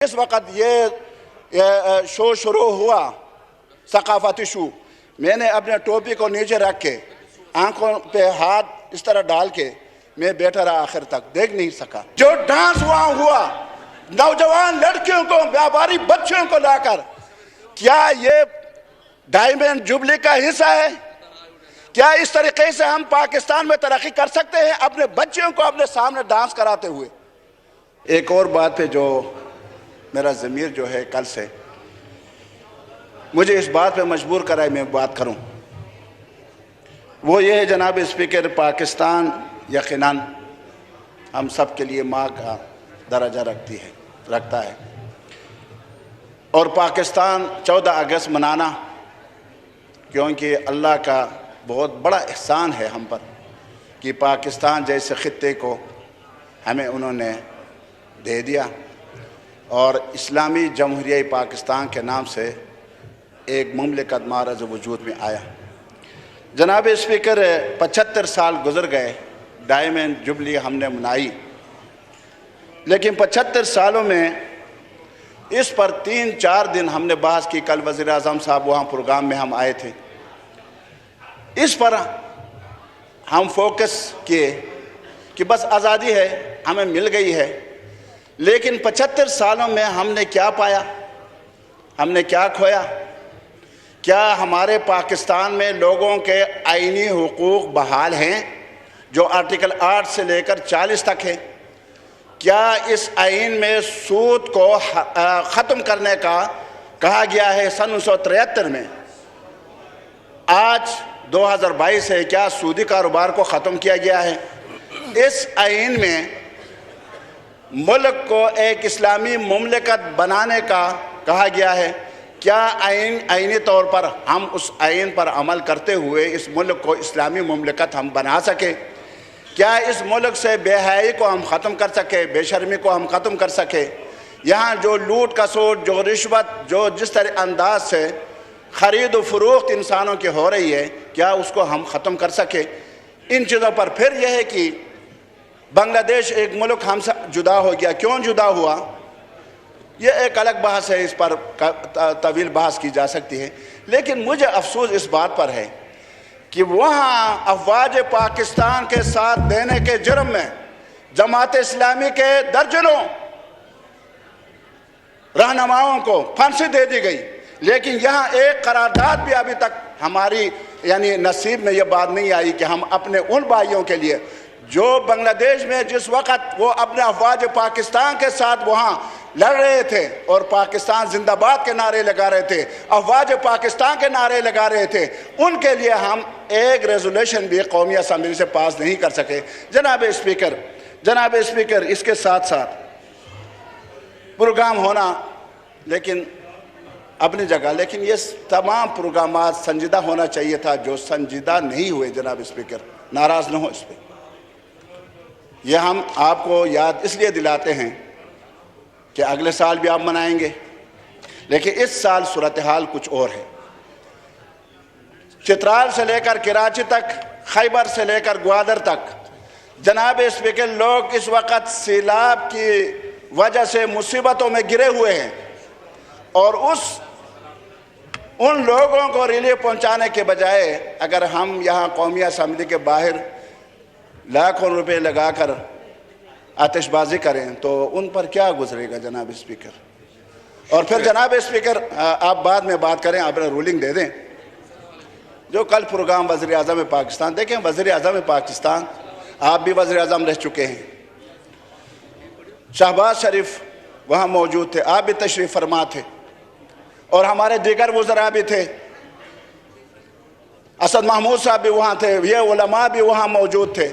इस वक्त ये शो शुरू हुआ, सकाफती शो, मैंने अपने टोपी को नीचे रख के आंखों पे हाथ इस तरह डाल के मैं बैठा रहा, आखिर तक देख नहीं सका। जो डांस हुआ नौजवान लड़कियों को, व्यापारी बच्चों को लाकर, क्या ये डायमंड जुबली का हिस्सा है? क्या इस तरीके से हम पाकिस्तान में तरक्की कर सकते हैं अपने बच्चों को अपने सामने डांस कराते हुए? एक और बात पे जो मेरा ज़मीर जो है कल से मुझे इस बात पे मजबूर कराए मैं बात करूं, वो ये है जनाब स्पीकर, पाकिस्तान यकीनन हम सब के लिए माँ का दर्जा रखता है और पाकिस्तान 14 अगस्त मनाना क्योंकि अल्लाह का बहुत बड़ा एहसान है हम पर कि पाकिस्तान जैसे खित्ते को हमें उन्होंने दे दिया और इस्लामी जमहूरिया पाकिस्तान के नाम से एक मुमलिकत मारज़ वजूद में आया। जनाब स्पीकर, 75 साल गुजर गए, डायमंड जुबली हमने मनाई, लेकिन 75 सालों में इस पर 3-4 दिन हमने बहस की। कल वज़ीर आज़म साहब वहाँ प्रोग्राम में हम आए थे, इस पर हम फोकस किए कि बस आज़ादी है, हमें मिल गई है, लेकिन 75 सालों में हमने क्या पाया, हमने क्या खोया? क्या हमारे पाकिस्तान में लोगों के आईनी हुकूक बहाल हैं जो आर्टिकल 8 से लेकर 40 तक है? क्या इस आइन में सूद को ख़त्म करने का कहा गया है सन 1973 में? आज 2022 है, क्या सूदी कारोबार को ख़त्म किया गया है? इस आइन में मुल्क को एक इस्लामी मुमलिकत बनाने का कहा गया है। क्या आईनी तौर पर हम उस आइन पर अमल करते हुए इस मुल्क को इस्लामी मुमलिकत हम बना सके? क्या इस मुल्क से बेहयाई को हम ख़त्म कर सके, बेशर्मी को हम ख़त्म कर सके? यहाँ जो लूट कसोट, जो रिश्वत, जो जिस तरह अंदाज से ख़रीद व फ़रोख्त इंसानों की हो रही है, क्या उसको हम ख़त्म कर सके? इन चीज़ों पर फिर यह है कि बांग्लादेश एक मुल्क हमसे जुदा हो गया, क्यों जुदा हुआ? ये एक अलग बहस है, इस पर तवील बहस की जा सकती है, लेकिन मुझे अफसोस इस बात पर है कि वहाँ अफवाज पाकिस्तान के साथ देने के जुर्म में जमात इस्लामी के दर्जनों रहनुमाओं को फांसी दे दी गई, लेकिन यहाँ एक करारदाद भी अभी तक हमारी यानी नसीब में ये बात नहीं आई कि हम अपने उन भाइयों के लिए जो बांग्लादेश में जिस वक़्त वो अपने अफवाज पाकिस्तान के साथ वहाँ लड़ रहे थे और पाकिस्तान जिंदाबाद के नारे लगा रहे थे, अफवाज पाकिस्तान के नारे लगा रहे थे, उनके लिए हम एक रेजोल्यूशन भी कौमी असम्बली से पास नहीं कर सके। जनाब स्पीकर, इसके साथ साथ प्रोग्राम होना लेकिन अपनी जगह, लेकिन ये तमाम प्रोग्राम संजीदा होना चाहिए था, जो संजीदा नहीं हुए। जनाब स्पीकर, नाराज़ न हो इस पर, यह हम आपको याद इसलिए दिलाते हैं कि अगले साल भी आप मनाएंगे, लेकिन इस साल सूरत हाल कुछ और है। चित्राल से लेकर कराची तक, खैबर से लेकर ग्वादर तक, जनाब स्पीकर, लोग इस वक्त सैलाब की वजह से मुसीबतों में गिरे हुए हैं और उन लोगों को रिलीफ पहुंचाने के बजाय अगर हम यहाँ कौमी असम्बली के बाहर लाखों रुपए लगाकर आतिशबाजी करें तो उन पर क्या गुजरेगा जनाब स्पीकर? और फिर जनाब स्पीकर, आप बाद में बात करें, आप रूलिंग दे दें। जो कल प्रोग्राम वज़ीर आज़म पाकिस्तान, देखें वज़ीर आज़म पाकिस्तान, आप भी वज़ीर आज़म रह चुके हैं, शहबाज शरीफ वहाँ मौजूद थे, आप भी तशरीफ़ फरमा थे और हमारे दीगर वज़रा भी थे, असद महमूद साहब भी वहाँ थे, ये उलमा भी वहाँ मौजूद थे।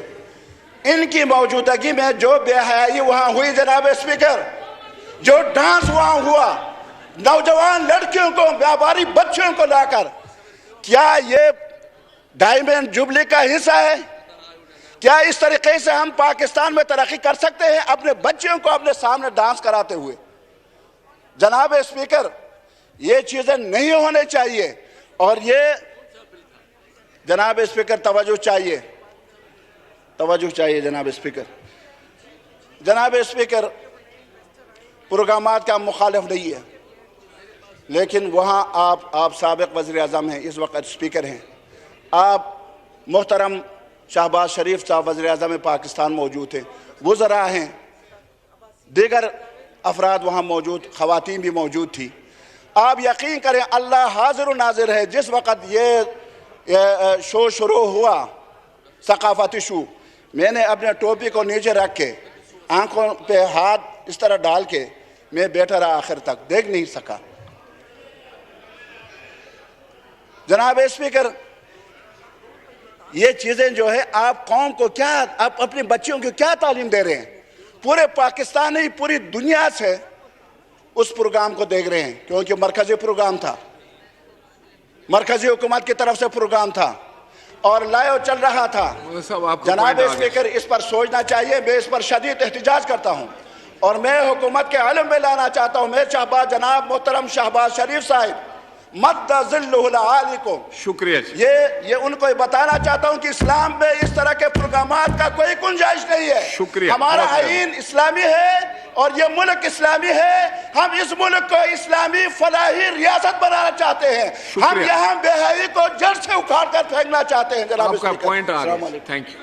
इनकी मौजूदगी में जो बेहयाई वहाँ हुई जनाब स्पीकर, जो डांस वहाँ हुआ नौजवान लड़कियों को, व्यापारी बच्चों को लाकर, क्या ये डायमंड जुबली का हिस्सा है? क्या इस तरीके से हम पाकिस्तान में तरक्की कर सकते हैं अपने बच्चों को अपने सामने डांस कराते हुए? जनाब स्पीकर, ये चीज़ें नहीं होने चाहिए और ये जनाब स्पीकर तवज्जो चाहिए जनाब स्पीकर। प्रोग्रामात का मुखालिफ नहीं है, लेकिन वहाँ आप साबिक वज़ीर आज़म हैं, इस वक्त स्पीकर हैं, आप मोहतरम शहबाज शरीफ साहब वज़ीर आज़म पाकिस्तान मौजूद थे, वज़रा हैं, दीगर अफराद वहाँ मौजूद, ख़वातीन भी मौजूद थी। आप यकीन करें अल्लाह हाज़िर व नाज़िर है, जिस वक़्त ये शो शुरू हुआ सकाफ़ती शो, मैंने अपने टोपी को नीचे रख के आंखों पे हाथ इस तरह डाल के मैं बैठा रहा, आखिर तक देख नहीं सका। जनाब स्पीकर, ये चीज़ें जो है आप कौम को क्या, आप अपने बच्चों को क्या तालीम दे रहे हैं? पूरे पाकिस्तान नहीं, पूरी दुनिया से उस प्रोग्राम को देख रहे हैं, क्योंकि मरकज़ी प्रोग्राम था, मरकज़ी हुकूमत की तरफ से प्रोग्राम था और लाइव चल रहा था। जनाब स्पीकर, इस पर सोचना चाहिए। मैं इस पर शदीद एहतिजाज करता हूँ और मैं हुकूमत के इल्म में लाना चाहता हूँ। मैं शहबाज, जनाब मोहतरम शहबाज शरीफ साहिब मद्दा ज़िल्लुहुल आली को शुक्रिया, ये उनको बताना चाहता हूँ कि इस्लाम में इस तरह के प्रोग्रामात का कोई गुंजाइश नहीं है। शुक्रिया। हमारा आईन इस्लामी है और ये मुल्क इस्लामी है। हम इस मुल्क को इस्लामी फलाही रियासत बनाना चाहते हैं। हम यहाँ बेहयाई को जड़ से उखाड़ कर फेंकना चाहते हैं। जनाब आपका पॉइंट आ गया। Thank you.